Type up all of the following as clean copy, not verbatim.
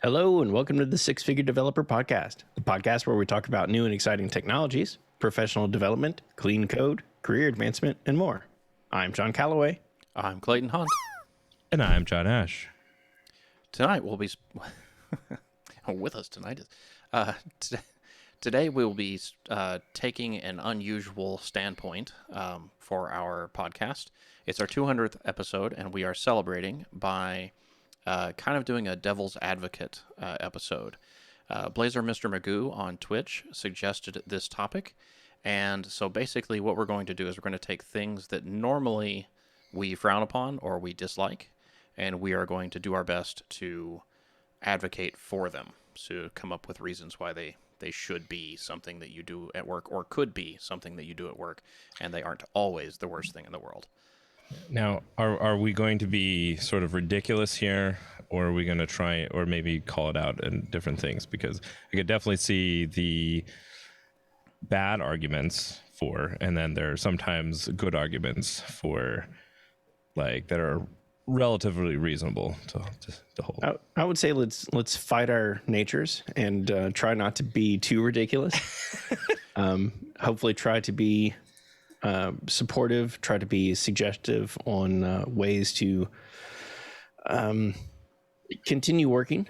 Hello, and welcome to the Six Figure Developer Podcast, the podcast where we talk about new and exciting technologies, professional development, clean code, career advancement, and more. I'm John Calloway. I'm Clayton Hunt. And I'm John Ash. Tonight we'll be with us tonight. Today we'll be taking an unusual standpoint for our podcast. It's our 200th episode, and we are celebrating by kind of doing a devil's advocate episode. Blazer Mr. Magoo on Twitch suggested this topic, and so basically what we're going to do is we're going to take things that normally we frown upon or we dislike, and we are going to do our best to advocate for them, to come up with reasons why they should be something that you do at work or could be something that you do at work, and they aren't always the worst thing in the world. Now, are we going to be sort of ridiculous here, or are we going to try or maybe call it out in different things? Because I could definitely see the bad arguments for, and then there are sometimes good arguments for, like, that are relatively reasonable to hold. I would say let's fight our natures and try not to be too ridiculous. Hopefully, try to be supportive. Try to be suggestive on ways to continue working,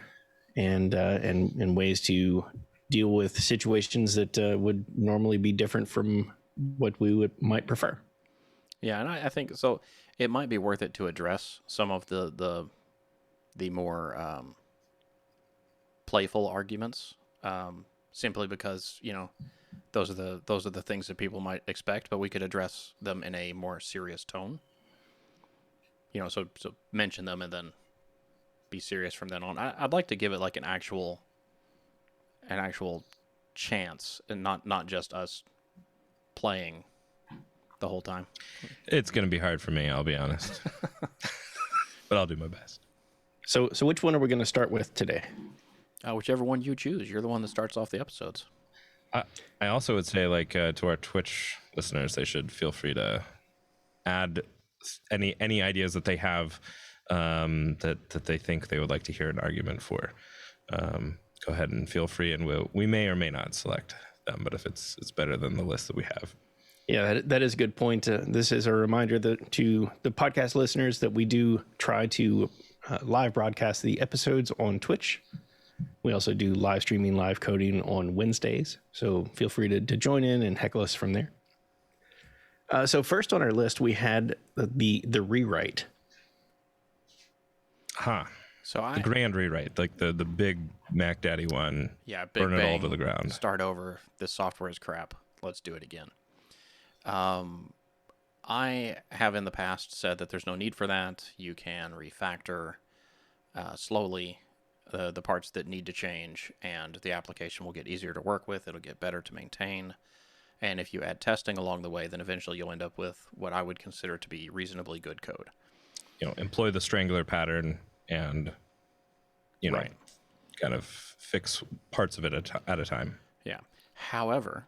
and ways to deal with situations that would normally be different from what we might prefer. Yeah, and I think so. It might be worth it to address some of the more playful arguments, simply because those are the things that people might expect, but we could address them in a more serious tone. So mention them and then be serious from then on. I'd like to give it like an actual chance, and not just us playing the whole time. It's going to be hard for me, I'll be honest. But I'll do my best. So which one are we going to start with today? Whichever one you choose. You're the one that starts off the episodes. I also would say, like, to our Twitch listeners, they should feel free to add any ideas that they have that they think they would like to hear an argument for. Go ahead and feel free, and we may or may not select them, but if it's better than the list that we have. Yeah, that is a good point. This is a reminder to the podcast listeners that we do try to live broadcast the episodes on Twitch. We also do live streaming, live coding on Wednesdays. So feel free to join in and heckle us from there. So first on our list, we had the rewrite. So the grand rewrite, like the big Mac Daddy one. Yeah, big burn bang, it all to the ground. Start over. This software is crap. Let's do it again. I have in the past said that there's no need for that. You can refactor slowly the parts that need to change, and the application will get easier to work with. It'll get better to maintain. And if you add testing along the way, then eventually you'll end up with what I would consider to be reasonably good code. Employ the strangler pattern and, right. kind of fix parts of it at a time. Yeah. However,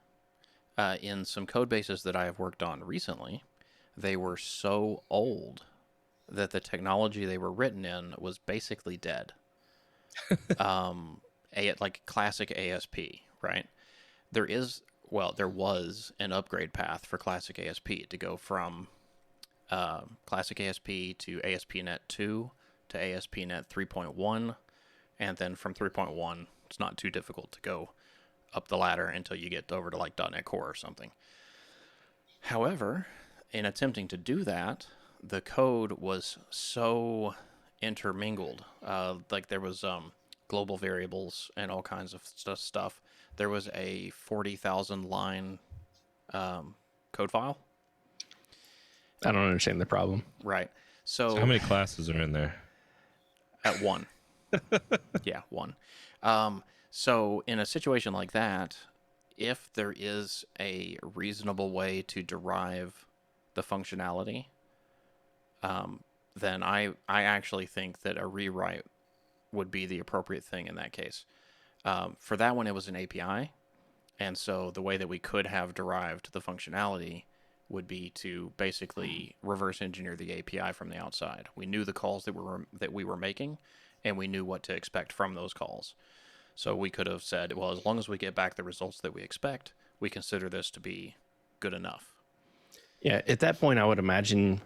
in some code bases that I have worked on recently, they were so old that the technology they were written in was basically dead. Like classic ASP, right? There was an upgrade path for classic ASP to go from classic ASP to ASP.NET 2 to ASP.NET 3.1, and then from 3.1, it's not too difficult to go up the ladder until you get over to like .NET Core or something. However, in attempting to do that, the code was so intermingled. Like there was global variables and all kinds of stuff. There was a 40,000 line code file. I don't understand the problem. Right. So how many classes are in there? At one. Yeah, one. So in a situation like that, if there is a reasonable way to derive the functionality, then I actually think that a rewrite would be the appropriate thing in that case. For that one, it was an API, and so the way that we could have derived the functionality would be to basically reverse engineer the API from the outside. We knew the calls that we were making, and we knew what to expect from those calls. So we could have said, well, as long as we get back the results that we expect, we consider this to be good enough. Yeah, at that point, I would imagine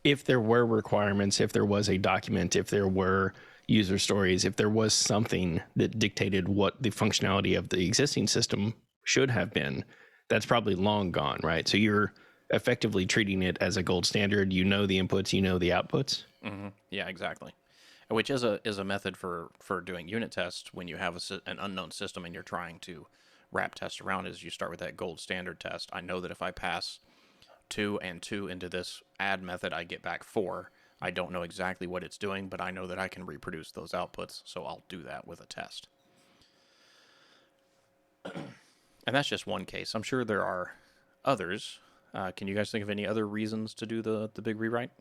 if there were requirements, if there was a document, if there were user stories, if there was something that dictated what the functionality of the existing system should have been, that's probably long gone, right? So you're effectively treating it as a gold standard. You know the inputs, you know the outputs. Mm-hmm. Yeah, exactly. Which is a method for doing unit tests when you have an unknown system and you're trying to wrap test around. Is you start with that gold standard test. I know that if I pass 2 and 2 into this add method, I get back 4. I don't know exactly what it's doing, but I know that I can reproduce those outputs, so I'll do that with a test. And that's just one case. I'm sure there are others. Can you guys think of any other reasons to do the big rewrite?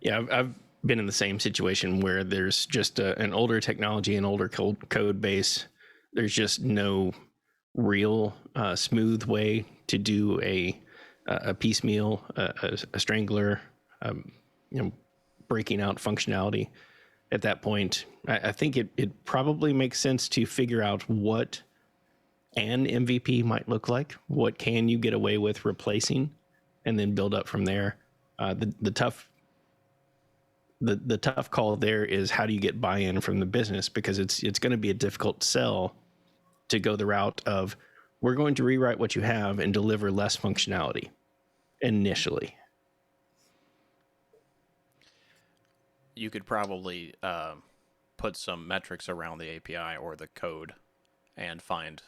Yeah, I've been in the same situation where there's just an older technology, an older code base. There's just no real smooth way to do a piecemeal, a strangler, breaking out functionality. At that point, I think it probably makes sense to figure out what an MVP might look like. What can you get away with replacing, and then build up from there. The tough call there is how do you get buy-in from the business, because it's going to be a difficult sell to go the route of we're going to rewrite what you have and deliver less functionality initially. You could probably put some metrics around the API or the code and find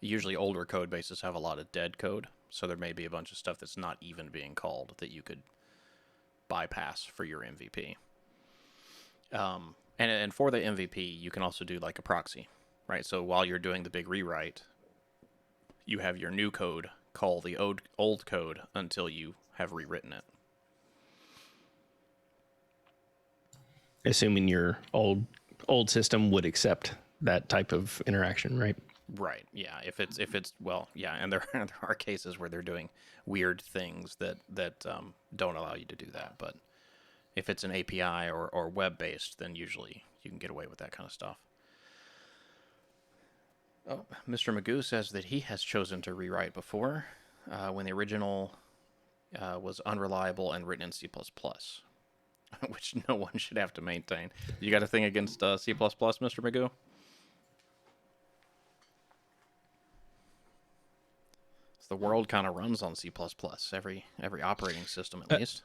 usually older code bases have a lot of dead code, so there may be a bunch of stuff that's not even being called that you could bypass for your MVP. And for the MVP, you can also do like a proxy, right? So while you're doing the big rewrite, you have your new code call the old code until you have rewritten it. Assuming your old system would accept that type of interaction, right? Right. Yeah. If it's well, yeah. And there are cases where they're doing weird things that don't allow you to do that. But if it's an API or web based, then usually you can get away with that kind of stuff. Oh, Mr. Magoo says that he has chosen to rewrite before when the original was unreliable and written in C++, which no one should have to maintain. You got a thing against C++, Mr. Magoo? The world kind of runs on C++, every operating system at least.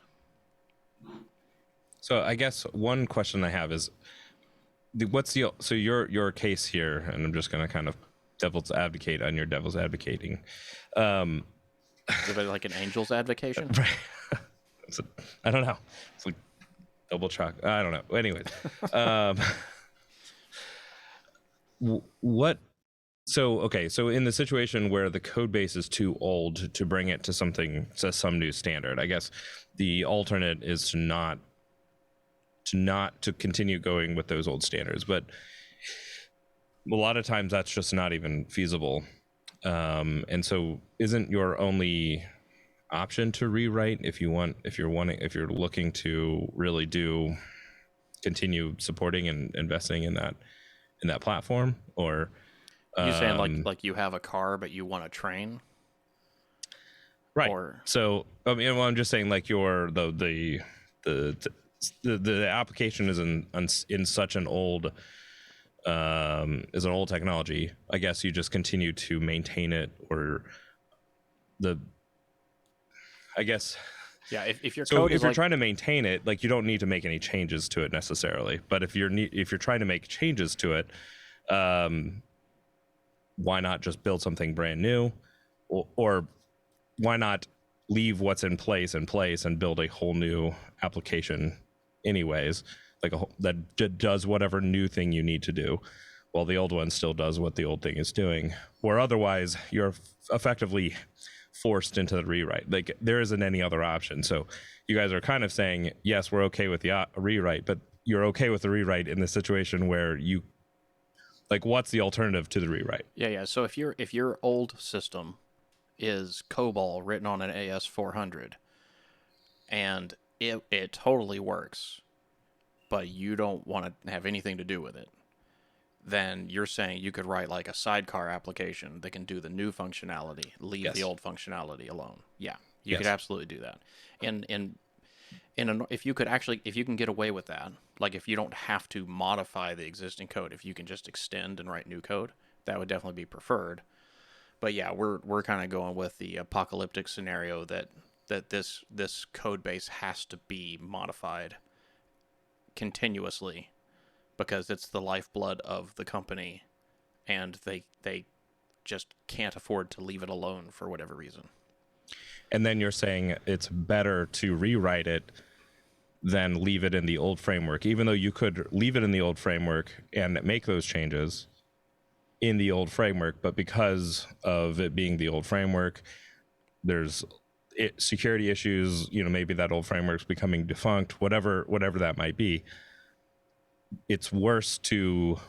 So I guess one question I have is, so your case here, and I'm just going to kind of devil's advocate on your devil's advocating. Is it like an angel's advocation? Right. I don't know. It's like double chalk. I don't know. Anyways, what? So in the situation where the code base is too old to bring it to some new standard, I guess the alternate is to continue going with those old standards. But a lot of times that's just not even feasible. And so isn't your only option to rewrite if you're looking to really continue supporting and investing in that platform? Or you saying like you have a car but you want to train, right? Or... So I mean, well, I'm just saying, like, the application is in such an old technology. I guess you just continue to maintain it, or I guess. Yeah, if your so code if is you're trying to maintain it, like, you don't need to make any changes to it necessarily. But if you're trying to make changes to it, why not just build something brand new, or why not leave what's in place and build a whole new application anyways, like that does whatever new thing you need to do, while the old one still does what the old thing is doing. Or otherwise you're effectively forced into the rewrite. Like, there isn't any other option. So you guys are kind of saying, yes, we're okay with the rewrite, but you're okay with the rewrite in the situation where you, like, what's the alternative to the rewrite? Yeah. So if your old system is COBOL written on an AS400, and it totally works, but you don't want to have anything to do with it, then you're saying you could write like a sidecar application that can do the new functionality, leave Yes. the old functionality alone. Yeah, you could Yes. absolutely do that. And if you can get away with that, like if you don't have to modify the existing code, if you can just extend and write new code, that would definitely be preferred. But yeah, we're kind of going with the apocalyptic scenario that this code base has to be modified continuously because it's the lifeblood of the company, and they just can't afford to leave it alone for whatever reason. And then you're saying it's better to rewrite it than leave it in the old framework, even though you could leave it in the old framework and make those changes in the old framework, but because of it being the old framework, there's security issues, maybe that old framework's becoming defunct, whatever that might be. It's worse to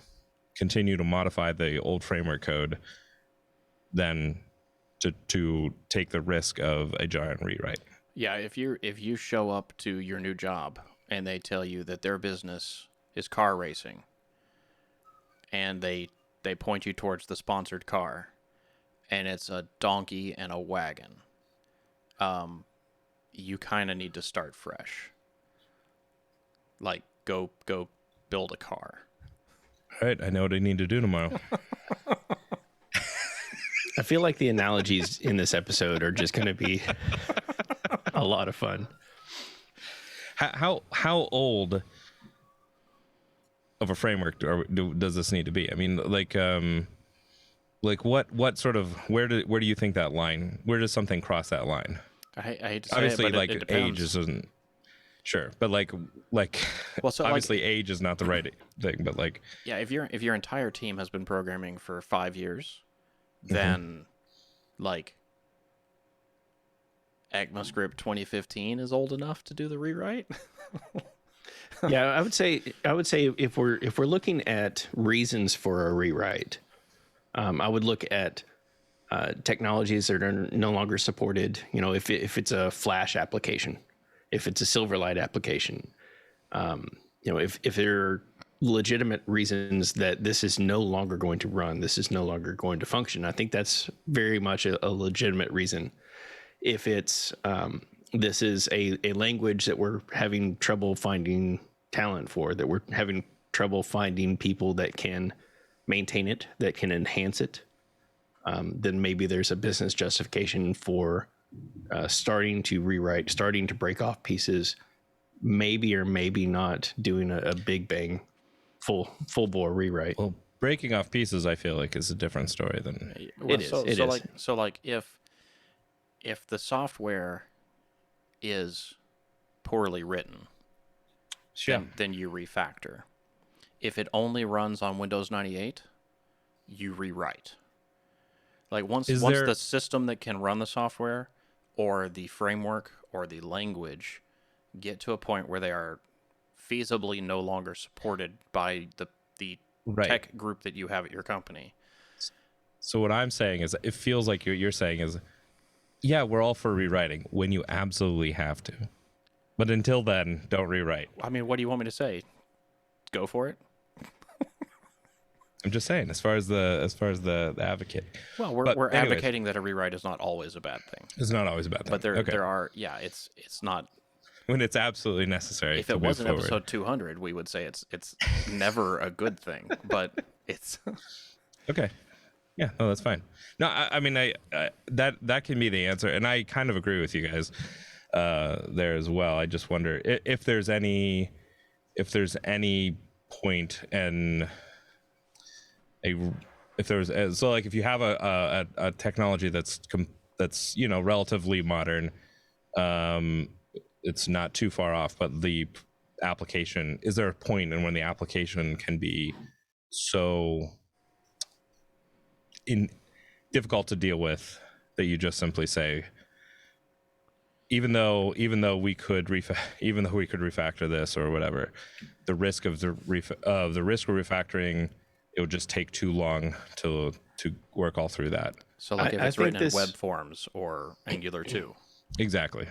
continue to modify the old framework code than to take the risk of a giant rewrite. Yeah, if you show up to your new job and they tell you that their business is car racing, and they point you towards the sponsored car, and it's a donkey and a wagon, you kind of need to start fresh. Like go build a car. All right, I know what I need to do tomorrow. I feel like the analogies in this episode are just going to be a lot of fun. How old of a framework does this need to be? I mean, like what sort of where do you think that line? Where does something cross that line? I hate to say Obviously, it, but like it depends. age isn't sure, but like Well, so obviously age is not the right thing, but like yeah, if your entire team has been programming for 5 years, then like ECMAScript 2015 is old enough to do the rewrite. Yeah, I would say if we're looking at reasons for a rewrite, I would look at technologies that are no longer supported. If it's a Flash application, if it's a Silverlight application, if there are legitimate reasons that this is no longer going to run, this is no longer going to function, I think that's very much a legitimate reason. If it's this is a language that we're having trouble finding talent for, that we're having trouble finding people that can maintain it, that can enhance it, then maybe there's a business justification for starting to rewrite, starting to break off pieces, maybe or maybe not doing a big bang, full bore rewrite. well, breaking off pieces, I feel like is a different story than It is. So like if the software is poorly written, then you refactor. If it only runs on Windows 98, you rewrite. Like once the system that can run the software or the framework or the language get to a point where they are feasibly no longer supported by the Right. tech group that you have at your company. So what I'm saying is, it feels like you're saying is, yeah, we're all for rewriting when you absolutely have to, but until then, don't rewrite. I mean, what do you want me to say? Go for it. I'm just saying, as far as the advocate, Well, But we're anyways. advocating that a rewrite is not always a bad thing, it's not always about that. but okay. there are it's not. When it's absolutely necessary. If to it move wasn't forward. episode 200, we would say it's never a good thing, but it's Okay. Yeah, no, that's fine. No, I mean, I that can be the answer, and I kind of agree with you guys there as well. I just wonder if there's any point and if there's so like if you have a technology that's relatively modern, it's not too far off, but the application, is there a point in when the application can be so difficult to deal with that you just simply say, even though we could refactor this or whatever, the risk of the risk of refactoring, it would just take too long to work all through that. so like if I it's think written in this- web forms or Angular 2. Exactly.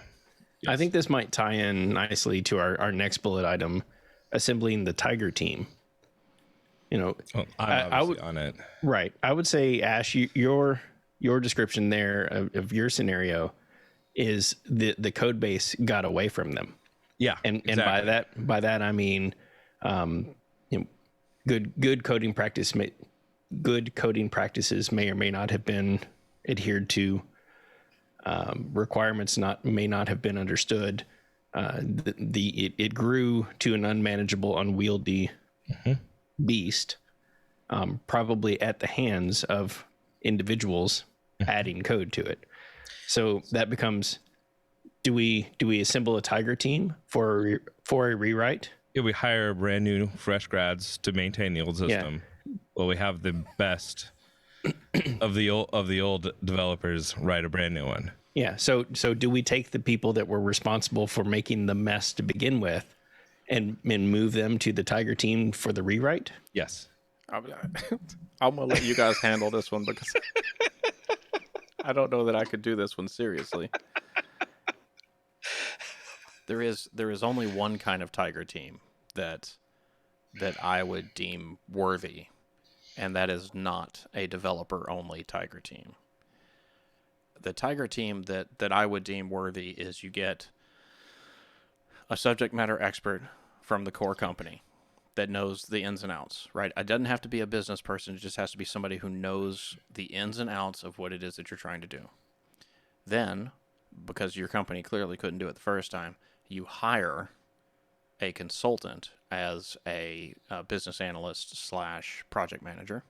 I think this might tie in nicely to our next bullet item, assembling the Tiger team. You know, Well, I'm obviously on it. right. I would say, Ash, your description there of your scenario is the code base got away from them. Yeah, And exactly. and by that I mean, you know, good coding practices may or may not have been adhered to. Requirements may not have been understood. It grew to an unmanageable, unwieldy beast, probably at the hands of individuals adding code to it. So that becomes: do we assemble a Tiger team for a rewrite? Yeah, we hire brand new fresh grads to maintain the old system. Well, we have the best of the old developers write a brand new one. Yeah. So do we take the people that were responsible for making the mess to begin with and move them to the Tiger team for the rewrite? Yes. I'm gonna let you guys handle this one because I don't know that I could do this one seriously. There is only one kind of Tiger team that I would deem worthy, and that is not a developer only Tiger team. The Tiger team that I would deem worthy is you get a subject matter expert from the core company that knows the ins and outs, right? It doesn't have to be a business person. It just has to be somebody who knows the ins and outs of what it is that you're trying to do. Then, because your company clearly couldn't do it the first time, you hire a consultant as a business analyst / project manager,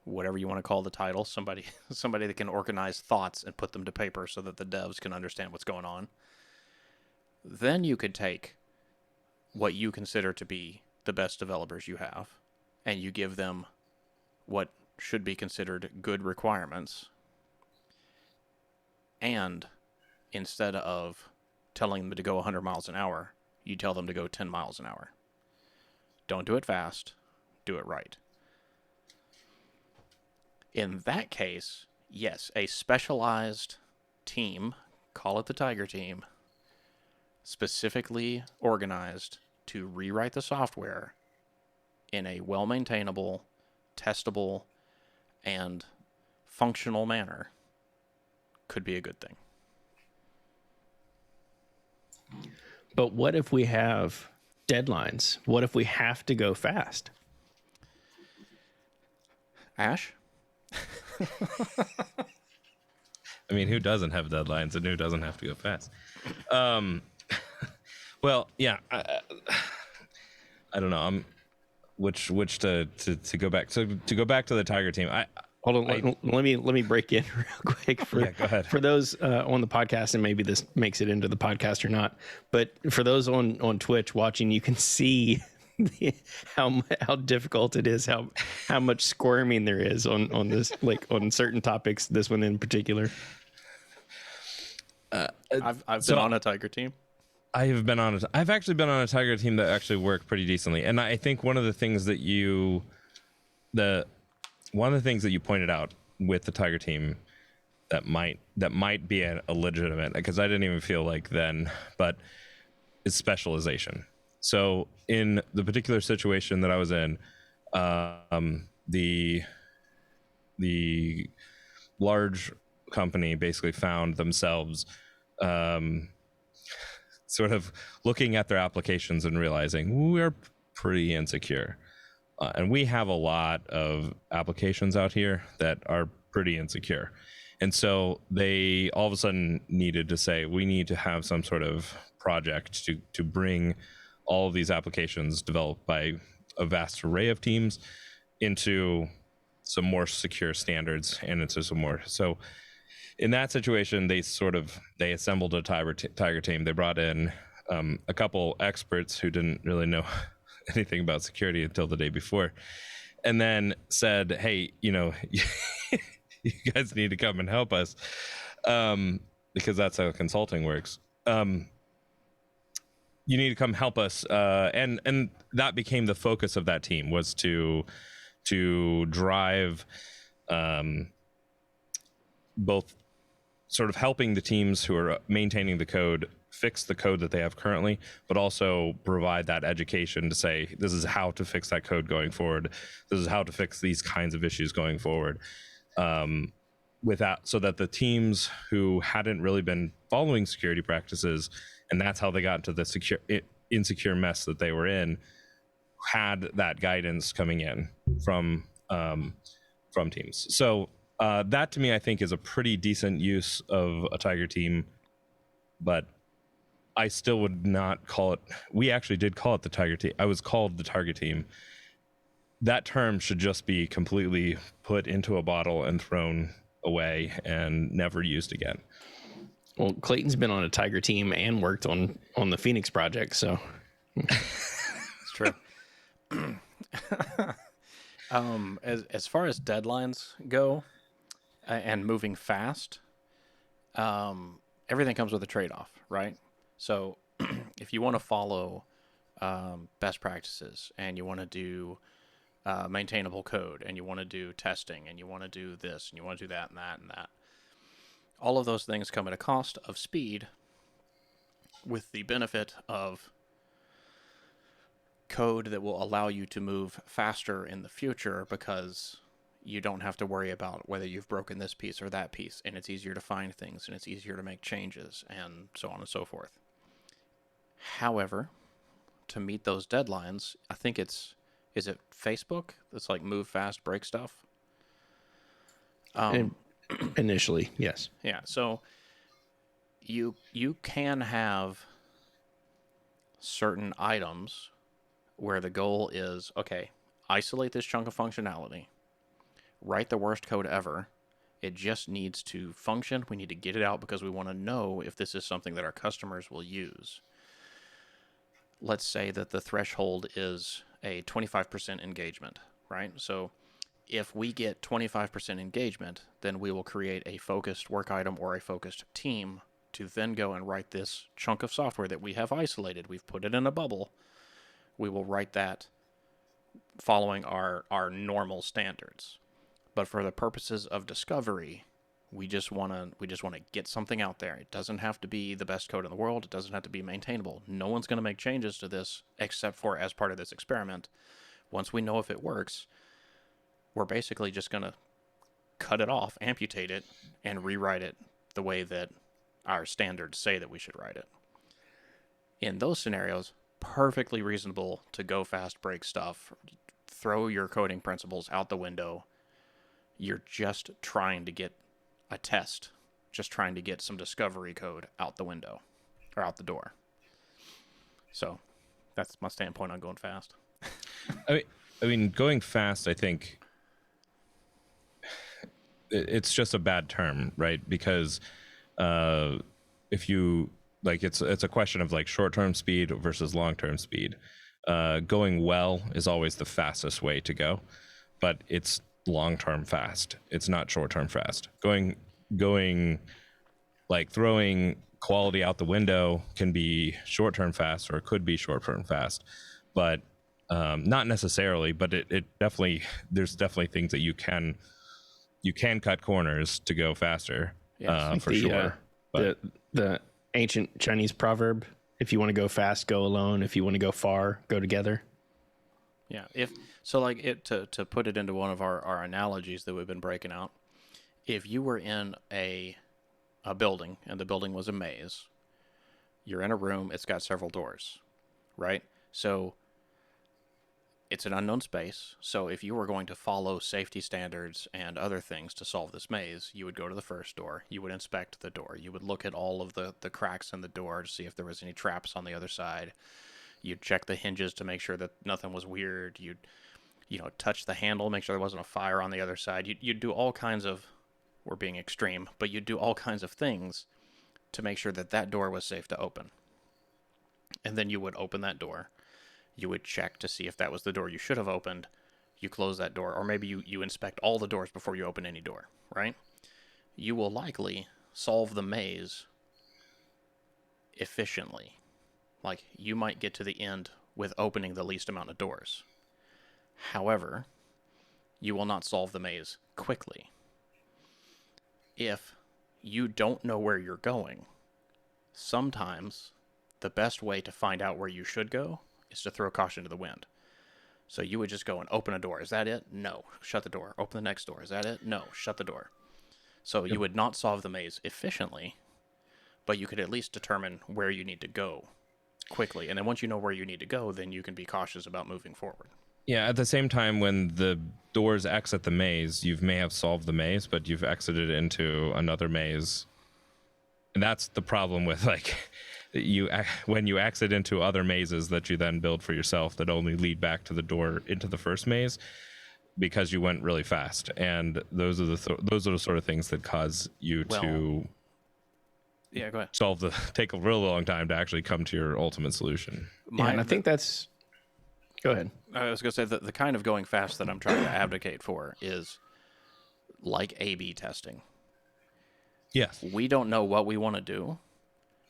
whatever you want to call the title, somebody that can organize thoughts and put them to paper so that the devs can understand what's going on. Then you could take what you consider to be the best developers you have, and you give them what should be considered good requirements. And instead of telling them to go 100 miles an hour, you tell them to go 10 miles an hour. Don't do it fast. Do it right. In that case, yes, a specialized team, call it the Tiger team, specifically organized to rewrite the software in a well-maintainable, testable, and functional manner could be a good thing. But what if we have deadlines? What if we have to go fast? Ash? I mean, who doesn't have deadlines and who doesn't have to go fast? Well, yeah, I don't know. Which to go back. So to go back to the Tiger team, Hold on, let me break in real quick go ahead. For those on the podcast, and maybe this makes it into the podcast or not. But for those on Twitch watching, you can see how difficult it is, how much squirming there is on this, like on certain topics. This one in particular. I've been on a Tiger team. I've actually been on a Tiger team that actually worked pretty decently, and I think one of the things that you pointed out with the Tiger team that might be a legitimate, because I didn't even feel like then, but is specialization. So in the particular situation that I was in, the large company basically found themselves sort of looking at their applications and realizing we're pretty insecure. And we have a lot of applications out here that are pretty insecure. And so they all of a sudden needed to say, we need to have some sort of project to bring all of these applications developed by a vast array of teams into some more secure standards and into some more. So in that situation, they assembled a Tiger team. They brought in a couple experts who didn't really know anything about security until the day before, and then said, hey, you guys need to come and help us, because that's how consulting works. You need to come help us, and that became the focus of that team, was to drive both sort of helping the teams who are maintaining the code fix the code that they have currently, but also provide that education to say, this is how to fix that code going forward. This is how to fix these kinds of issues going forward. Without, so that the teams who hadn't really been following security practices, and that's how they got into the insecure mess that they were in, had that guidance coming in from teams. So that to me, I think, is a pretty decent use of a Tiger team, but I still would not call it. We actually did call it the Tiger team. I was called the Tiger team. That term should just be completely put into a bottle and thrown away and never used again. Well, Clayton's been on a Tiger team and worked on the Phoenix project, so It's true. As far as deadlines go, and moving fast, everything comes with a trade-off, right? So if you want to follow best practices and you want to do maintainable code and you want to do testing and you want to do this and you want to do that and that and that, all of those things come at a cost of speed, with the benefit of code that will allow you to move faster in the future, because you don't have to worry about whether you've broken this piece or that piece, and it's easier to find things and it's easier to make changes and so on and so forth. However, to meet those deadlines, I think is it Facebook that's like move fast, break stuff? initially, yes. Yeah, so you can have certain items where the goal is, okay, isolate this chunk of functionality, write the worst code ever. It just needs to function. We need to get it out because we want to know if this is something that our customers will use. Let's say that the threshold is a 25% engagement, right? So if we get 25% engagement, then we will create a focused work item or a focused team to then go and write this chunk of software that we have isolated. We've put it in a bubble. We will write that following our normal standards. But for the purposes of discovery, we just want to get something out there. It doesn't have to be the best code in the world. It doesn't have to be maintainable. No one's going to make changes to this except for as part of this experiment. Once we know if it works, we're basically just going to cut it off, amputate it, and rewrite it the way that our standards say that we should write it. In those scenarios, perfectly reasonable to go fast, break stuff, throw your coding principles out the window. You're just trying to get a test, just trying to get some discovery code out the window or out the door. So that's my standpoint on going fast. I mean, going fast, I think it's just a bad term, right? Because if you like, it's a question of like short-term speed versus long-term speed. Going well is always the fastest way to go, but it's long-term fast. It's not short-term fast. Going like throwing quality out the window can be short-term fast, or it could be short-term fast, but not necessarily. But it definitely, there's definitely things that you can cut corners to go faster. Yes. For sure. The ancient Chinese proverb: if you want to go fast, go alone. If you want to go far, go together. Yeah. If so, like it to put it into one of our analogies that we've been breaking out. If you were in a building and the building was a maze, you're in a room. It's got several doors, right? So it's an unknown space. So if you were going to follow safety standards and other things to solve this maze, you would go to the first door. You would inspect the door. You would look at all of the cracks in the door to see if there was any traps on the other side. You'd check the hinges to make sure that nothing was weird. You'd, touch the handle, make sure there wasn't a fire on the other side. You'd do all kinds of, we're being extreme, but you'd do all kinds of things to make sure that that door was safe to open. And then you would open that door. You would check to see if that was the door you should have opened. You close that door, or maybe you inspect all the doors before you open any door, right? You will likely solve the maze efficiently. Like, you might get to the end with opening the least amount of doors. However, you will not solve the maze quickly. If you don't know where you're going. Sometimes the best way to find out where you should go is to throw caution to the wind. So you would just go and open a door. Is that it? No. Shut the door. Open the next door. Is that it? No. Shut the door. So you would not solve the maze efficiently, but you could at least determine where you need to go quickly. And then once you know where you need to go, then you can be cautious about moving forward. Yeah, at the same time, when the doors exit the maze, you may have solved the maze, but you've exited into another maze. And that's the problem with, like, when you exit into other mazes that you then build for yourself that only lead back to the door into the first maze because you went really fast. And those are the sort of things that cause you to yeah, go ahead. take a really long time to actually come to your ultimate solution. And I think that's... Go ahead. I was going to say that the kind of going fast that I'm trying to advocate for is like A/B testing. Yes. We don't know what we want to do.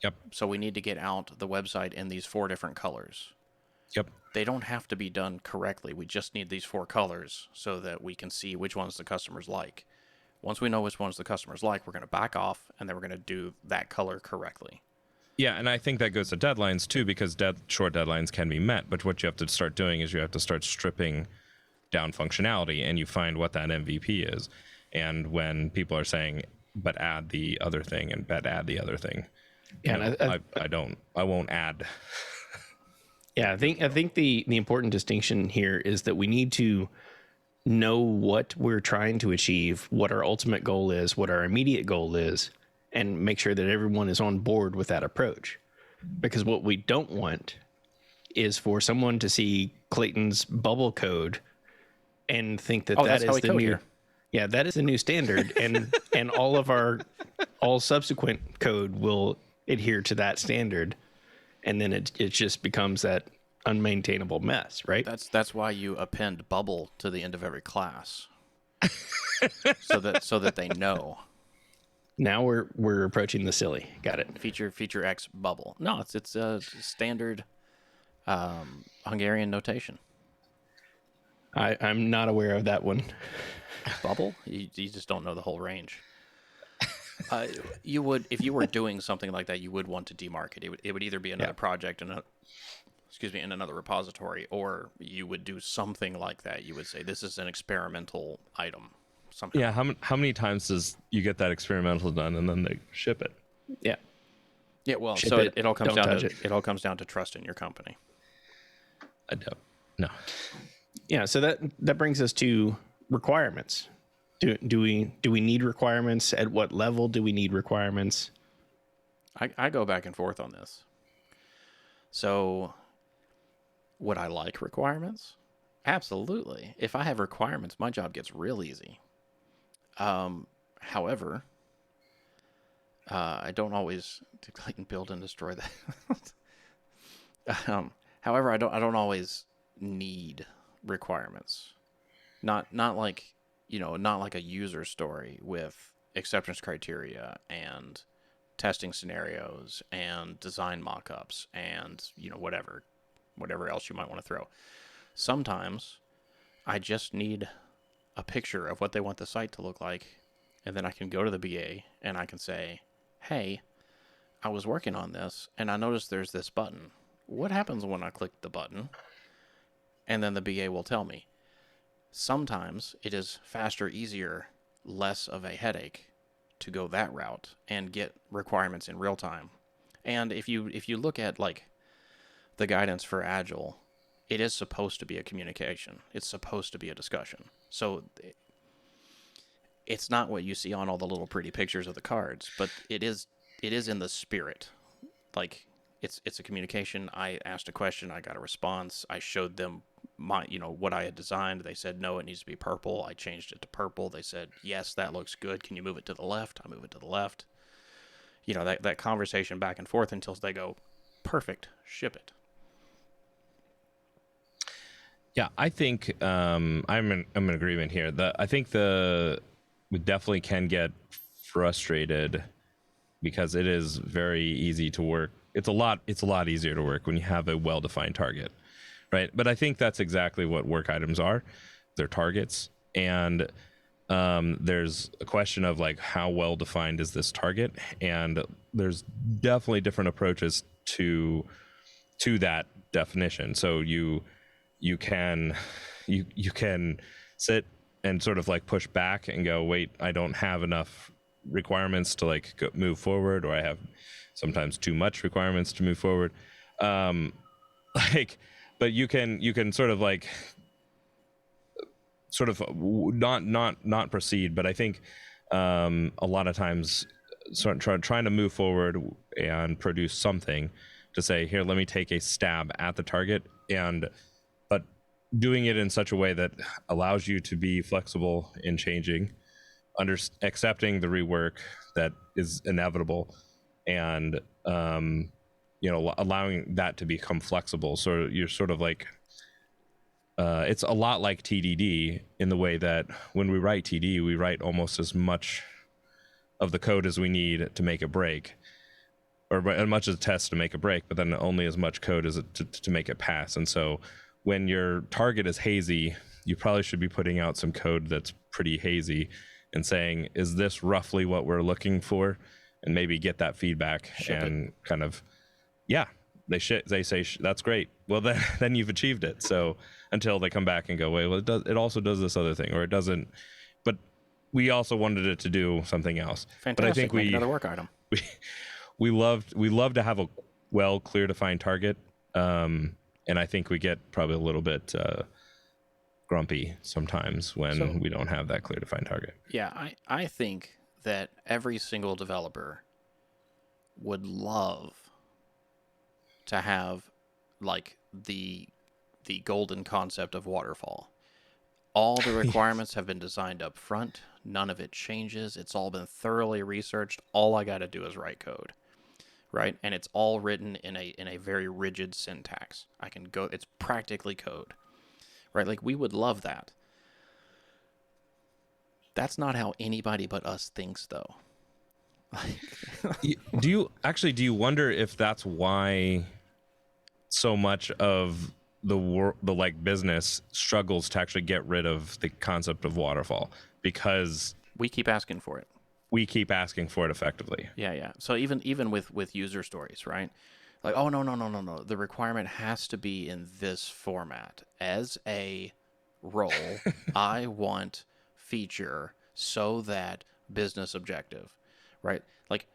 Yep. So we need to get out the website in these 4 different colors. Yep. They don't have to be done correctly. We just need these 4 colors so that we can see which ones the customers like. Once we know which ones the customers like, we're going to back off, and then we're going to do that color correctly. Yeah, and I think that goes to deadlines too, because short deadlines can be met. But what you have to start doing is you have to start stripping down functionality, and you find what that MVP is. And when people are saying, "But add the other thing," and "But add the other thing," Yeah, I won't add. Yeah, I think the important distinction here is that we need to know what we're trying to achieve, what our ultimate goal is, what our immediate goal is, and make sure that everyone is on board with that approach. Because what we don't want is for someone to see Clayton's bubble code and think that that is the new here. Yeah, that is the new standard, and all subsequent code will adhere to that standard, and then it just becomes that unmaintainable mess, right? That's why you append bubble to the end of every class, so that they know. Now we're approaching the silly. Got it. Feature X bubble. No, it's a standard Hungarian notation. I'm not aware of that one. Bubble? You just don't know the whole range. You would, if you were doing something like that, you would want to demark it. It would either be another project in another repository, or you would do something like that. You would say this is an experimental item. Somehow. Yeah, how many times does you get that experimental done and then they ship it? Yeah. Yeah, well, Ship so it, it all comes don't down touch to it. it all comes down to trust in your company. I don't. No. Yeah, so that brings us to requirements. Do we need requirements? At what level do we need requirements? I go back and forth on this. So, would I like requirements? Absolutely. If I have requirements, my job gets real easy. However, I don't always did Clayton build and destroy that. However, I don't always need requirements. Not like, not like a user story with acceptance criteria and testing scenarios and design mock-ups and whatever else you might want to throw. Sometimes I just need a picture of what they want the site to look like, and then I can go to the BA and I can say, hey, I was working on this and I noticed there's this button. What happens when I click the button? And then the BA will tell me. Sometimes it is faster, easier, less of a headache to go that route and get requirements in real time. And if you look at like the guidance for Agile, it is supposed to be a communication. It's supposed to be a discussion. So it's not what you see on all the little pretty pictures of the cards, but it is in the spirit. Like it's a communication. I asked a question, I got a response. I showed them what I had designed. They said no, it needs to be purple. I changed it to purple. They said yes, that looks good. Can you move it to the left? I move it to the left. That conversation back and forth until they go, perfect, ship it. Yeah, I think I'm in agreement here. I think we definitely can get frustrated because it is very easy to work. It's a lot easier to work when you have a well-defined target, right? But I think that's exactly what work items are. They're targets, and there's a question of like how well defined is this target, and there's definitely different approaches to that definition. So you can sit and sort of like push back and go, wait, I don't have enough requirements to like move forward, or I have sometimes too much requirements to move forward. But you can sort of like not proceed. But I think a lot of times trying to move forward and produce something to say, here, let me take a stab at the target, but doing it in such a way that allows you to be flexible in changing, accepting the rework that is inevitable, and allowing that to become flexible. So you're sort of like, it's a lot like TDD in the way that when we write TD, we write almost as much of the code as we need to make a break, or as much as a test to make a break, but then only as much code as to make it pass. And so when your target is hazy, you probably should be putting out some code that's pretty hazy and saying, is this roughly what we're looking for? And maybe get that feedback and kind of, they say that's great. Well, then you've achieved it. So until they come back and go, wait, well, it also does this other thing, or it doesn't. But we also wanted it to do something else. Fantastic. But I think Make another work item. We love to have a clear defined target. And I think we get probably a little bit grumpy sometimes when we don't have that clear defined target. Yeah, I think that every single developer would love to have like the golden concept of waterfall. All the requirements have been designed up front. None of it changes. It's all been thoroughly researched. All I got to do is write code, right? And it's all written in a very rigid syntax. I can go. It's practically code, right? Like, we would love that. That's not how anybody but us thinks, though. Do you wonder if that's why so much of the like business struggles to actually get rid of the concept of waterfall? Because we keep asking for it. We keep asking for it effectively. Yeah. So even with user stories, right? Like, oh, no. The requirement has to be in this format. As a role, I want feature so that business objective, right? Like,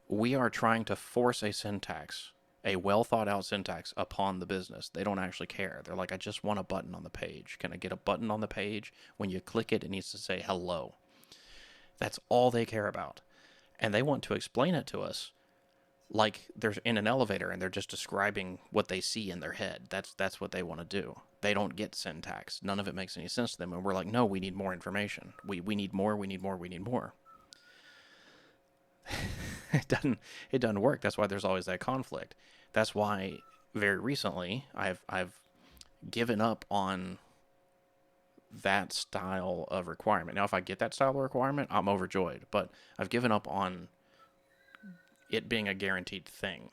we are trying to force a syntax, a well thought out syntax upon the business. They don't actually care. They're like, I just want a button on the page. Can I get a button on the page? When you click it, it needs to say hello. That's all they care about. And they want to explain it to us like they're in an elevator and they're just describing what they see in their head. That's what they want to do. They don't get syntax. None of it makes any sense to them. And we're like, no, we need more information. We need more. It doesn't work. That's why there's always that conflict. That's why very recently I've given up on that style of requirement. Now, if I get that style of requirement, I'm overjoyed, but I've given up on it being a guaranteed thing.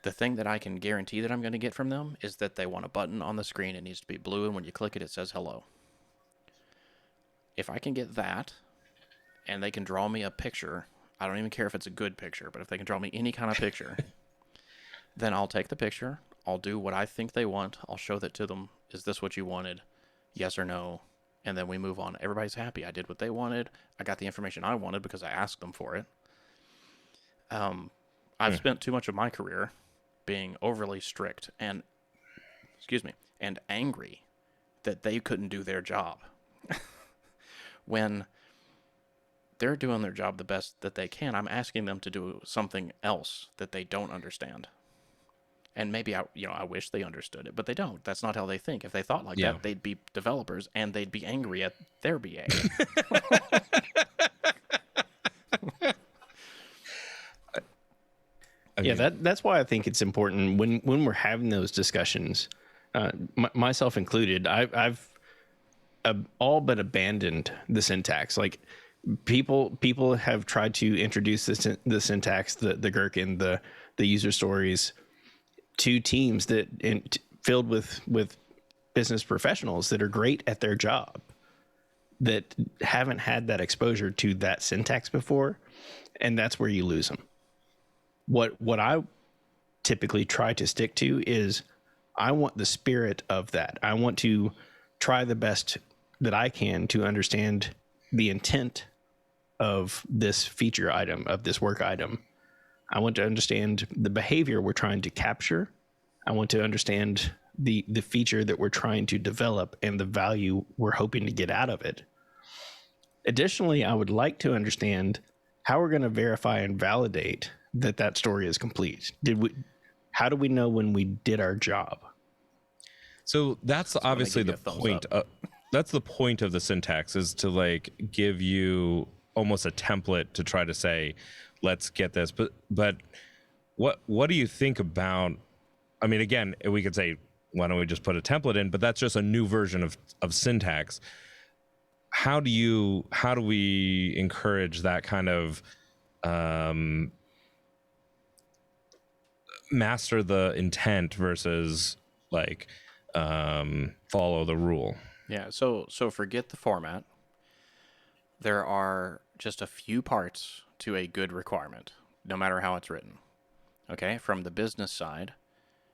The thing that I can guarantee that I'm going to get from them is that they want a button on the screen. It needs to be blue, and when you click it, it says hello. If I can get that, and they can draw me a picture, I don't even care if it's a good picture, but if they can draw me any kind of picture, then I'll take the picture. I'll do what I think they want. I'll show that to them. Is this what you wanted? Yes or no? And then we move on. Everybody's happy. I did what they wanted. I got the information I wanted because I asked them for it. I've spent too much of my career being overly strict and angry that they couldn't do their job when they're doing their job the best that they can. I'm asking them to do something else that they don't understand. And maybe I wish they understood it, but they don't. That's not how they think. If they thought like that, they'd be developers and they'd be angry at their BA. That's why I think it's important when we're having those discussions, myself included. I've all but abandoned the syntax. Like, people have tried to introduce the syntax, the gherkin, the user stories to teams filled with business professionals that are great at their job, that haven't had that exposure to that syntax before, and that's where you lose them. What I typically try to stick to is I want the spirit of that. I want to try the best that I can to understand the intent of this feature item, of this work item. I want to understand the behavior we're trying to capture. I want to understand the feature that we're trying to develop and the value we're hoping to get out of it. Additionally, I would like to understand how we're going to verify and validate that that story is complete. How do we know when we did our job? So that's obviously the give you a thumbs point. That's the point of the syntax, is to like give you almost a template to try to say, let's get this. But what do you think about? I mean, again, we could say, why don't we just put a template in? But that's just a new version of syntax. How do we encourage that kind of master the intent versus like follow the rule? Yeah, so forget the format. There are just a few parts to a good requirement, no matter how it's written. Okay, from the business side,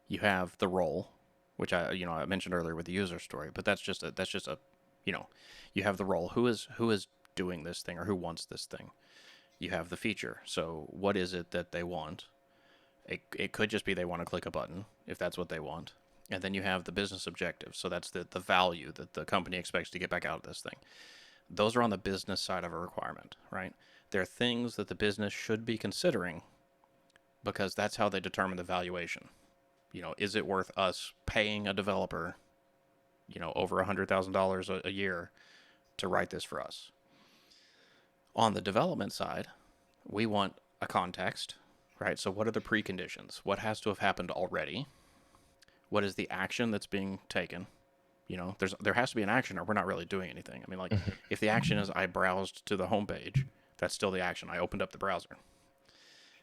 you have the role, which I mentioned earlier with the user story, but that's just a you have the role. Who is doing this thing, or who wants this thing? You have the feature. So what is it that they want? It could just be they want to click a button, if that's what they want. And then you have the business objective. So that's the value that the company expects to get back out of this thing. Those are on the business side of a requirement, right? They're things that the business should be considering, because that's how they determine the valuation. Is it worth us paying a developer, over $100,000 a year to write this for us? On the development side, we want a context, right? So what are the preconditions? What has to have happened already? What is the action that's being taken? There has to be an action, or we're not really doing anything. I mean, like, if the action is I browsed to the homepage, that's still the action. I opened up the browser.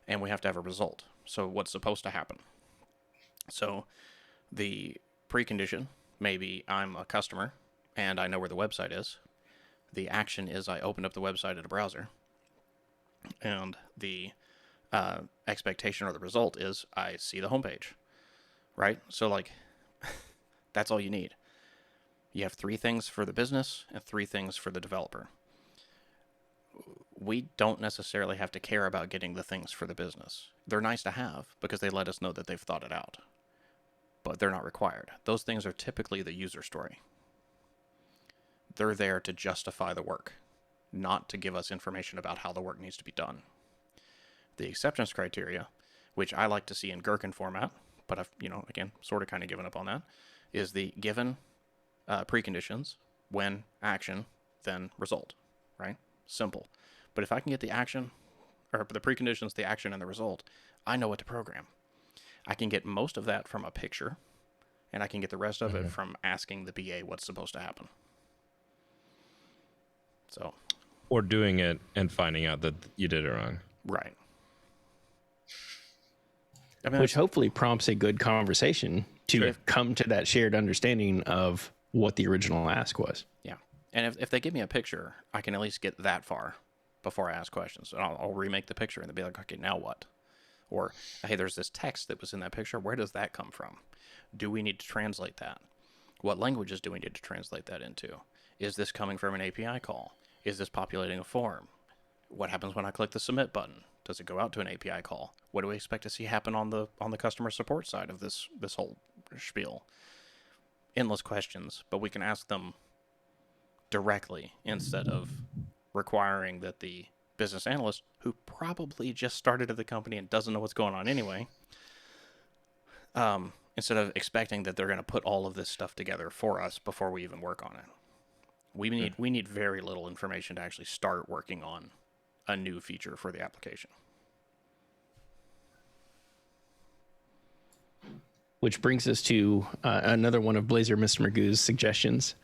And we have to have a result. So what's supposed to happen? So the precondition, maybe I'm a customer and I know where the website is. The action is I opened up the website in a browser. And the expectation, or the result, is I see the homepage, right? So, like, that's all you need. You have 3 things for the business and 3 things for the developer. We don't necessarily have to care about getting the things for the business. They're nice to have because they let us know that they've thought it out, but they're not required. Those things are typically the user story. They're there to justify the work, not to give us information about how the work needs to be done. The acceptance criteria, which I like to see in Gherkin format, but I've, again, sort of kind of given up on that, is the given preconditions, when action, then result, right? Simple. But if I can get the action, or the preconditions, the action, and the result, I know what to program. I can get most of that from a picture, and I can get the rest of it from asking the BA what's supposed to happen. So, Or doing it and finding out that you did it wrong. Right. I mean, Which hopefully prompts a good conversation to come to that shared understanding of what the original ask was. Yeah. And if they give me a picture, I can at least get that far before I ask questions. And I'll remake the picture and they'll be like, okay, now what? Or, hey, there's this text that was in that picture. Where does that come from? Do we need to translate that? What languages do we need to translate that into? Is this coming from an API call? Is this populating a form? What happens when I click the submit button? Does it go out to an API call? What do we expect to see happen on the customer support side of this whole spiel? Endless questions, but we can ask them directly instead of requiring that the business analyst, who probably just started at the company and doesn't know what's going on anyway, instead of expecting that they're going to put all of this stuff together for us before we even work on it. We need very little information to actually start working on a new feature for the application. Which brings us to another one of Blazor Mr. Magoo's suggestions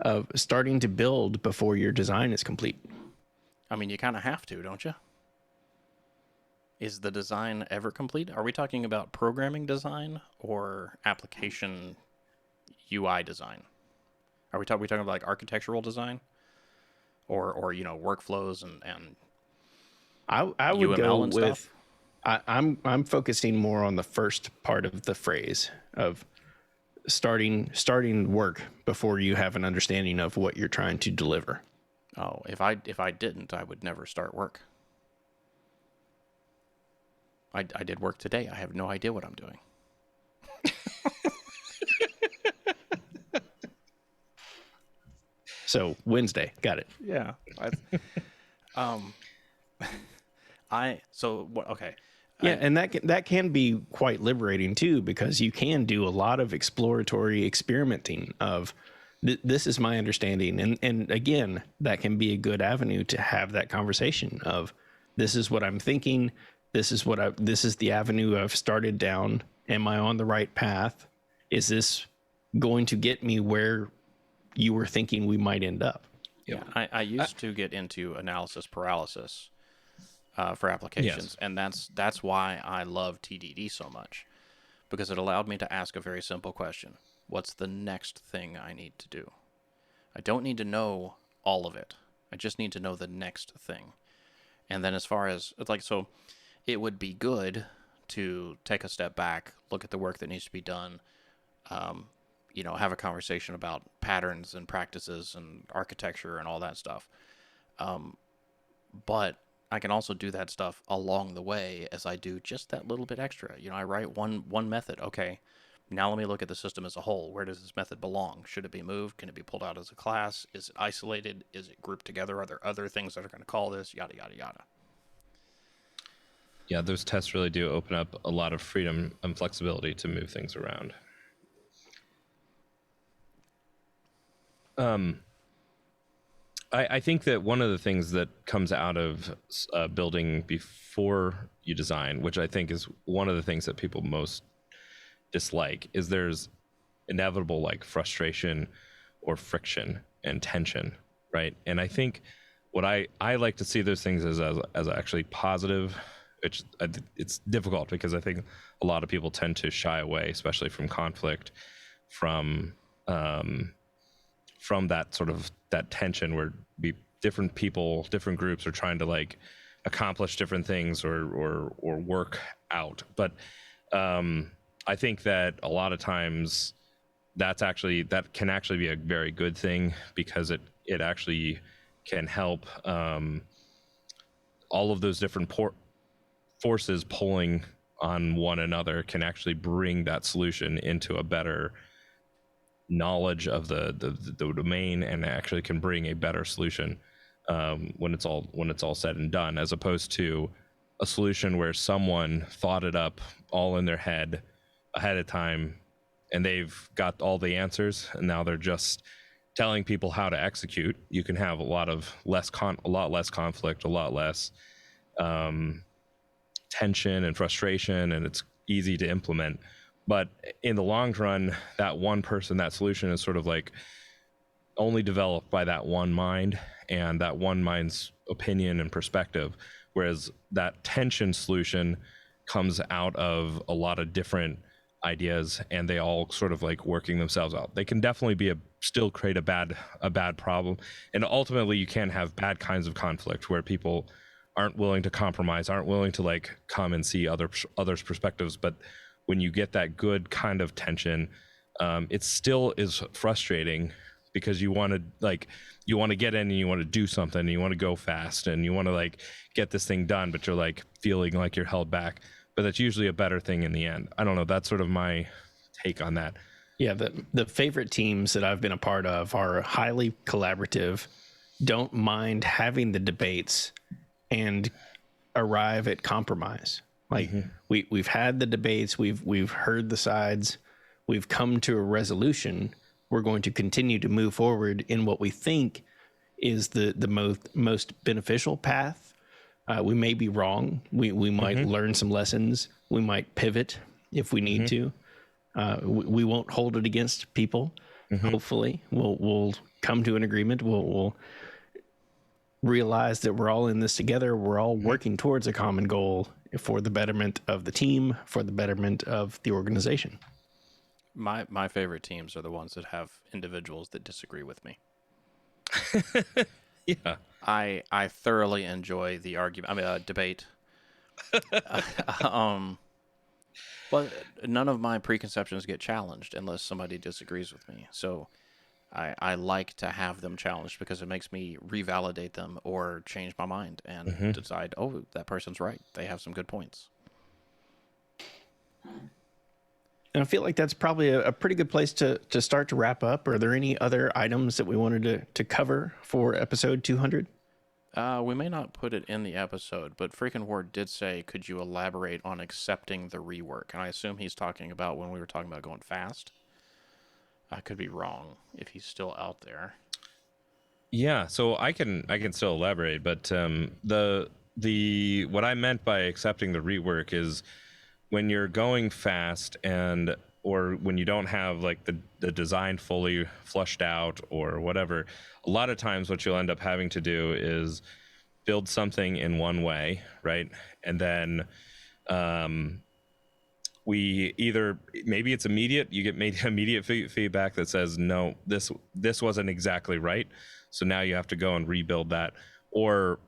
of starting to build before your design is complete. I mean, you kind of have to, don't you? Is the design ever complete? Are we talking about programming design or application UI design? Are we talking about like architectural design? or workflows and I would go UML and with. stuff? I'm focusing more on the first part of the phrase of starting work before you have an understanding of what you're trying to deliver. Oh, if I didn't, I would never start work. I did work today. I have no idea what I'm doing. So Wednesday, got it. Yeah. Okay. Yeah, and that can be quite liberating too, because you can do a lot of exploratory experimenting of this is my understanding, and again, that can be a good avenue to have that conversation of this is what I'm thinking, this is the avenue I've started down. Am I on the right path? Is this going to get me where you were thinking we might end up? Yeah, I used to get into analysis paralysis for applications, and that's why I love TDD so much, because it allowed me to ask a very simple question: what's the next thing I need to do? I don't need to know all of it. I just need to know the next thing. And then as far as so, it would be good to take a step back, look at the work that needs to be done, have a conversation about patterns and practices and architecture and all that stuff. But I can also do that stuff along the way as I do just that little bit extra. I write one method. Okay, now let me look at the system as a whole. Where does this method belong? Should it be moved? Can it be pulled out as a class? Is it isolated? Is it grouped together? Are there other things that are going to call this? Yada, yada, yada. Yeah, those tests really do open up a lot of freedom and flexibility to move things around. I think that one of the things that comes out of building before you design, which I think is one of the things that people most dislike, is there's inevitable like frustration or friction and tension, right? And I think what I like to see those things as actually positive. It's difficult because I think a lot of people tend to shy away, especially from conflict, from that sort of that tension where different people, different groups are trying to like accomplish different things or work out. But I think that a lot of times that can actually be a very good thing, because it actually can help all of those different forces pulling on one another can actually bring that solution into a better knowledge of the domain, and actually can bring a better solution when it's all said and done, as opposed to a solution where someone thought it up all in their head ahead of time, and they've got all the answers, and now they're just telling people how to execute. You can have a lot less conflict, a lot less tension and frustration, and it's easy to implement. But in the long run, that one person, that solution is sort of like only developed by that one mind and that one mind's opinion and perspective. Whereas that tension solution comes out of a lot of different ideas, and they all sort of like working themselves out. They can definitely still create a bad problem. And ultimately you can have bad kinds of conflict where people aren't willing to compromise, aren't willing to like come and see others' perspectives. But when you get that good kind of tension, it still is frustrating, because you want to get in and you want to do something, and you want to go fast, and you want to like get this thing done, but you're like feeling like you're held back. But that's usually a better thing in the end. I don't know. That's sort of my take on that. Yeah, the favorite teams that I've been a part of are highly collaborative, don't mind having the debates, and arrive at compromise. Like we've had the debates, we've heard the sides, we've come to a resolution. We're going to continue to move forward in what we think is the most beneficial path. We may be wrong. We might learn some lessons. We might pivot if we need to. We won't hold it against people. Hopefully, we'll come to an agreement. We'll realize that we're all in this together. We're all working towards a common goal for the betterment of the team, for the betterment of the organization. My favorite teams are the ones that have individuals that disagree with me. Yeah. I thoroughly enjoy the argument. I mean, debate. um, but none of my preconceptions get challenged unless somebody disagrees with me. So I like to have them challenged because it makes me revalidate them or change my mind and Hmm. decide, oh, that person's right. They have some good points. And I feel like that's probably a pretty good place to start to wrap up. Are there any other items that we wanted to cover for episode 200? We may not put it in the episode, but Freaking Ward did say, could you elaborate on accepting the rework? And I assume he's talking about when we were talking about going fast. I could be wrong if he's still out there. Yeah, so I can still elaborate, but the what I meant by accepting the rework is when you're going fast and or when you don't have like the design fully flushed out or whatever, a lot of times what you'll end up having to do is build something in one way, right? And then we either maybe it's immediate, you get immediate feedback that says no, this wasn't exactly right, so now you have to go and rebuild that, or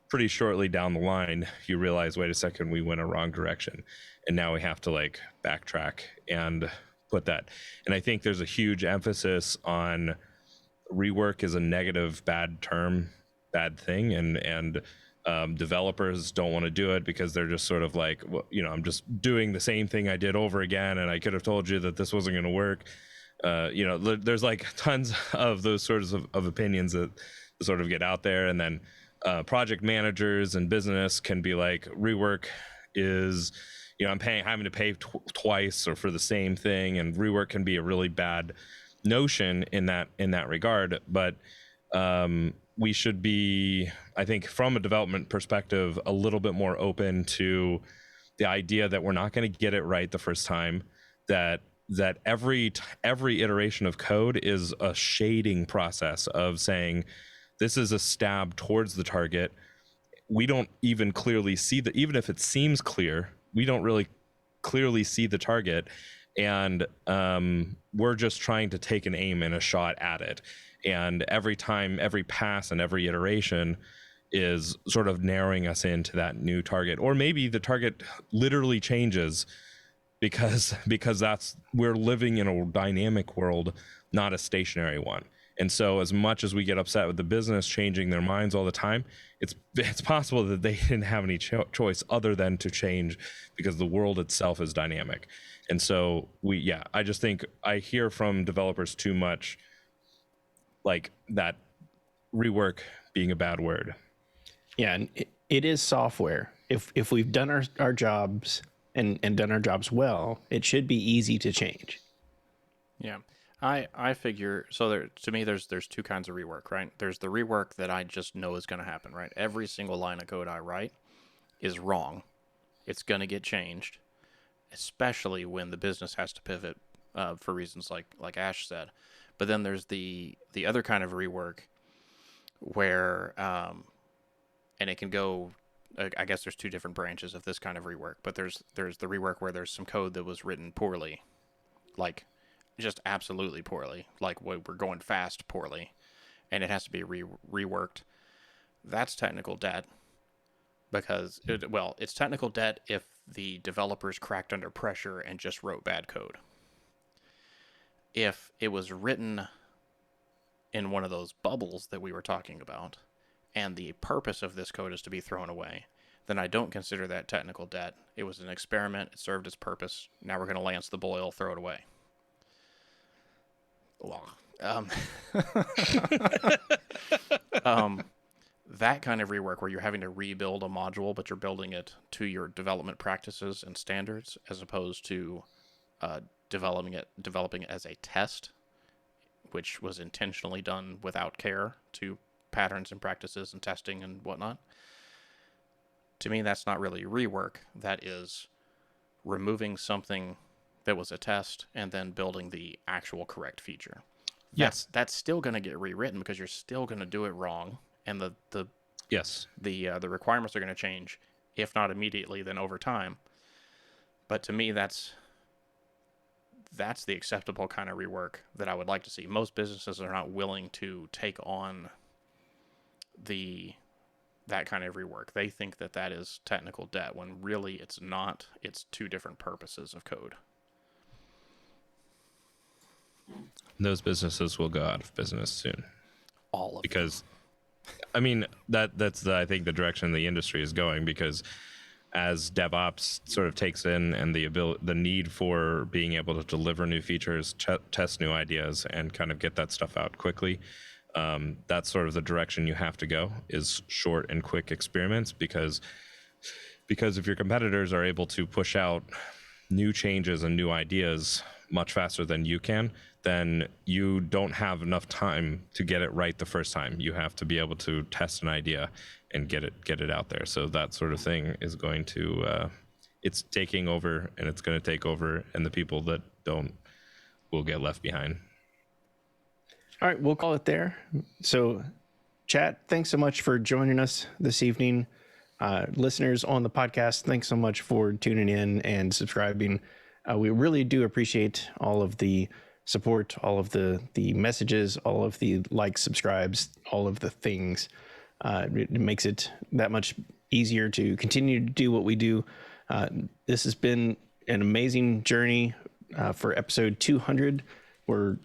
pretty shortly down the line you realize, wait a second, we went a wrong direction, and now we have to like backtrack and put that. And I think there's a huge emphasis on rework is a negative, bad term, bad thing, and developers don't want to do it because they're just sort of like, well, I'm just doing the same thing I did over again, and I could have told you that this wasn't going to work. There's like tons of those sorts of opinions that sort of get out there, and then project managers and business can be like, rework is, I'm having to pay twice or for the same thing, and rework can be a really bad notion in that regard. But we should be, I think, from a development perspective, a little bit more open to the idea that we're not going to get it right the first time, that every iteration of code is a shading process of saying this is a stab towards the target. We don't even clearly see that, even if it seems clear, we don't really clearly see the target, and we're just trying to take an aim and a shot at it. And every time, every pass and every iteration is sort of narrowing us into that new target, or maybe the target literally changes because that's, we're living in a dynamic world, not a stationary one. And so as much as we get upset with the business changing their minds all the time, it's possible that they didn't have any choice other than to change, because the world itself is dynamic. And so I just think I hear from developers too much like that rework being a bad word. Yeah, and it is software. If we've done our jobs and done our jobs well, it should be easy to change. Yeah. I figure, so to me there's two kinds of rework, right? There's the rework that I just know is going to happen, right? Every single line of code I write is wrong. It's going to get changed, especially when the business has to pivot for reasons like Ash said. But then there's the other kind of rework where and it can go, I guess there's two different branches of this kind of rework, but there's the rework where there's some code that was written poorly, like just absolutely poorly, like we're going fast poorly, and it has to be reworked. That's technical debt, because it's technical debt if the developers cracked under pressure and just wrote bad code. If it was written in one of those bubbles that we were talking about, and the purpose of this code is to be thrown away, then I don't consider that technical debt. It was an experiment. It served its purpose. Now we're going to lance the boil, throw it away. That kind of rework where you're having to rebuild a module, but you're building it to your development practices and standards, as opposed to developing it as a test, which was intentionally done without care to patterns and practices and testing and whatnot. To me, that's not really rework. That is removing something that was a test and then building the actual correct feature. Yes, That's still going to get rewritten because you're still going to do it wrong, and the requirements are going to change, if not immediately, then over time. But to me, that's the acceptable kind of rework that I would like to see. Most businesses are not willing to take on that kind of rework. They think that is technical debt when really it's not. It's two different purposes of code. Those businesses will go out of business soon. All of Because, I mean, that's I think the direction the industry is going, because as DevOps sort of takes in and the need for being able to deliver new features, test new ideas, and kind of get that stuff out quickly, that's sort of the direction you have to go, is short and quick experiments, because if your competitors are able to push out new changes and new ideas much faster than you can, then you don't have enough time to get it right the first time. You have to be able to test an idea and get it out there. So that sort of thing is going to it's taking over, and it's going to take over, and the people that don't will get left behind. All right, we'll call it there. So, chat, thanks so much for joining us this evening. Listeners on the podcast, thanks so much for tuning in and subscribing. We really do appreciate all of the support, all of the messages, all of the likes, subscribes, all of the things. It makes it that much easier to continue to do what we do. This has been an amazing journey for episode 200. We're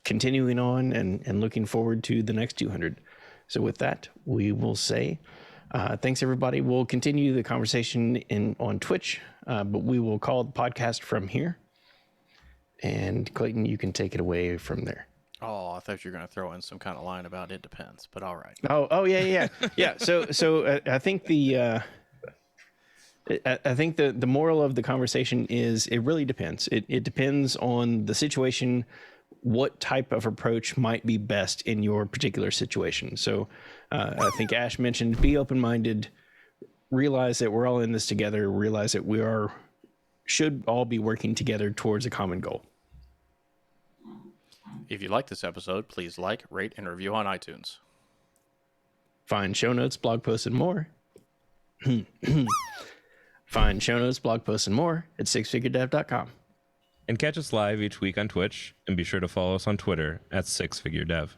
continuing on and looking forward to the next 200. So with that, we will say thanks, everybody. We'll continue the conversation on Twitch, but we will call the podcast from here. And Clayton, you can take it away from there. Oh, I thought you were going to throw in some kind of line about it depends, but all right. Oh, yeah. So I think the moral of the conversation is it really depends. It depends on the situation, what type of approach might be best in your particular situation. So I think Ash mentioned, be open-minded, realize that we're all in this together, realize that we should all be working together towards a common goal. If you like this episode, please like, rate, and review on iTunes. Find show notes, blog posts, and more. Find show notes, blog posts, and more at sixfiguredev.com. And catch us live each week on Twitch, and be sure to follow us on Twitter at sixfiguredev.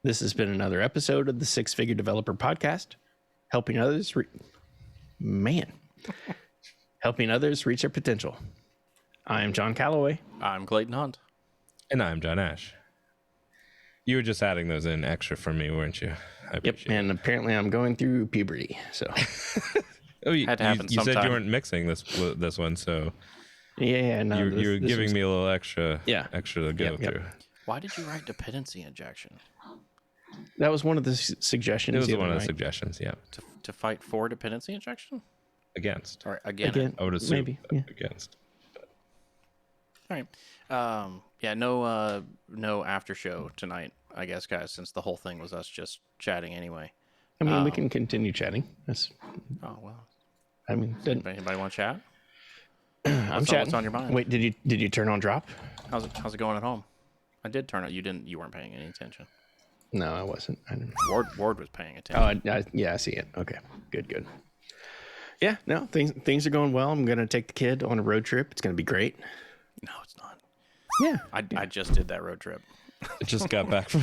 This has been another episode of the Six Figure Developer Podcast, helping others helping others reach their potential. I am John Calloway. I'm Clayton Hunt. And I'm John Ash. You were just adding those in extra for me, weren't you? Yep, and apparently I'm going through puberty, so. Oh, you Had to happen said sometime. you weren't mixing this one, so Yeah, no. you were giving me a little extra to go Yep. through. Why did you write dependency injection? That was one of the suggestions. It was the one other of the night. suggestions, yeah. To fight for dependency injection? Against. Or again? Again, I would assume maybe. Yeah. against. All right. Yeah, no after show tonight, I guess, guys, since the whole thing was us just chatting anyway. I mean, we can continue chatting. That's. Oh, well. I mean, Anybody want to chat? I'm chatting. What's on your mind? Wait, did you turn on drop? How's it going at home? I did turn it. You weren't paying any attention. No, I wasn't. I didn't. Ward was paying attention. Oh, yeah, I see it. Okay, good. Yeah, no, things are going well. I'm gonna take the kid on a road trip. It's gonna be great. No, it's not. Yeah, I just did that road trip. I just got back from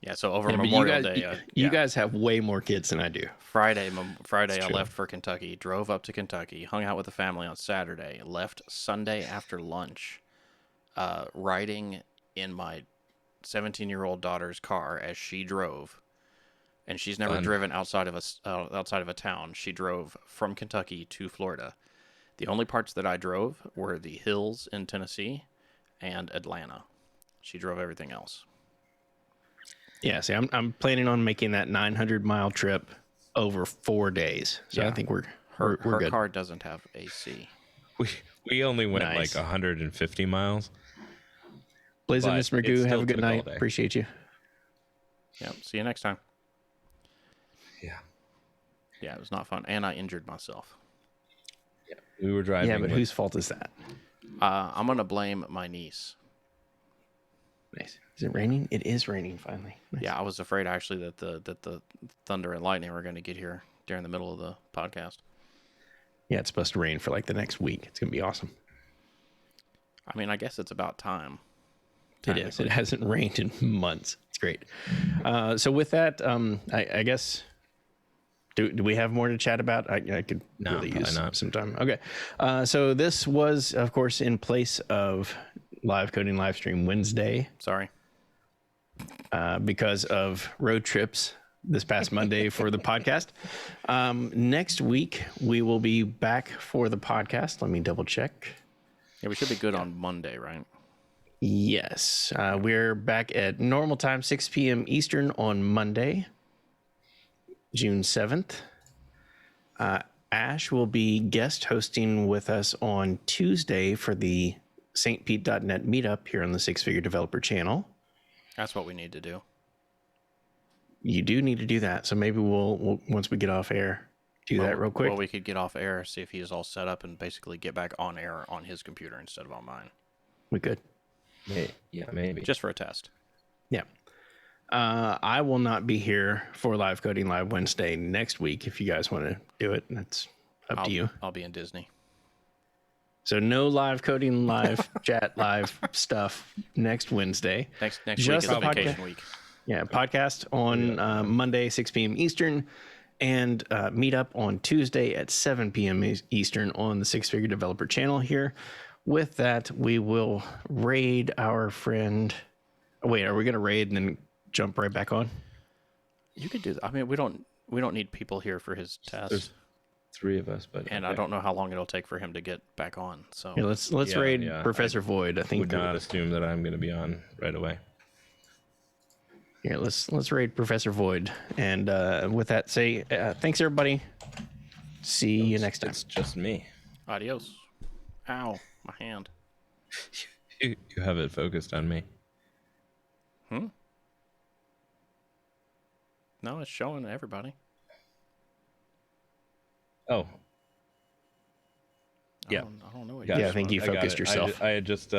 Yeah, so over but Memorial Day. you guys have way more kids than I do. Friday, I true. left for Kentucky, drove up to Kentucky, hung out with the family on Saturday, left Sunday after lunch, riding in my 17-year-old daughter's car as she drove, and she's never Fun. driven outside of a town. She drove from Kentucky to Florida. The only parts that I drove were the hills in Tennessee and Atlanta. She drove everything else. Yeah, see, I'm planning on making that 900-mile trip over 4 days. So I Yeah. think we're Her good. car doesn't have AC. we only went Nice. like 150 miles. Blaze and but Miss it Magoo, have still a good took all night. day. Appreciate you. Yep. See you next time. Yeah. Yeah, it was not fun, and I injured myself. We were driving. Yeah, but with- whose fault is that? I'm gonna blame my niece. Nice. Is it raining? It is raining finally. Nice. Yeah, I was afraid actually that the thunder and lightning were going to get here during the middle of the podcast. Yeah, it's supposed to rain for like the next week. It's gonna be awesome. I mean, I guess it's about time. It is. It hasn't rained in months. It's great. So with that, I guess, do we have more to chat about? I could really use some time. Okay. So this was, of course, in place of Live Coding Livestream Wednesday Sorry. because of road trips this past Monday for the podcast. Next week, we will be back for the podcast. Let me double check. Yeah, we should be good on Monday, right? Yes, we're back at normal time, 6 p.m. Eastern on Monday, June 7th. Ash will be guest hosting with us on Tuesday for the stpete.net meetup here on the Six Figure Developer channel. That's what we need to do. You do need to do that, so maybe we'll once we get off air, do that real quick. Well, we could get off air, see if he's all set up, and basically get back on air on his computer instead of on mine. We could. Yeah, maybe. Just for a test. Yeah. I will not be here for Live Coding Live Wednesday next week. If you guys want to do it, that's up to you. I'll be in Disney. So no Live Coding Live chat live stuff next Wednesday. Next Just week is the vacation week. Yeah, podcast on Monday, 6 p.m. Eastern, and meetup on Tuesday at 7 p.m. Eastern on the Six Figure Developer channel here. With that, we will raid our friend. Oh, wait, are we going to raid and then jump right back on? You could do that. I mean, we don't need people here for his test. There's 3 of us, but and I don't know how long it'll take for him to get back on. So Yeah, let's raid Professor Void. I think would not assume that I'm going to be on right away. Yeah, let's raid Professor Void. And with that, say thanks everybody. See you next time. It's just me. Adios. Ow, my hand. You have it focused on me. No, it's showing everybody. Oh. Yeah. I don't know what Gotcha. Yeah, I think you I got focused it. yourself. I had just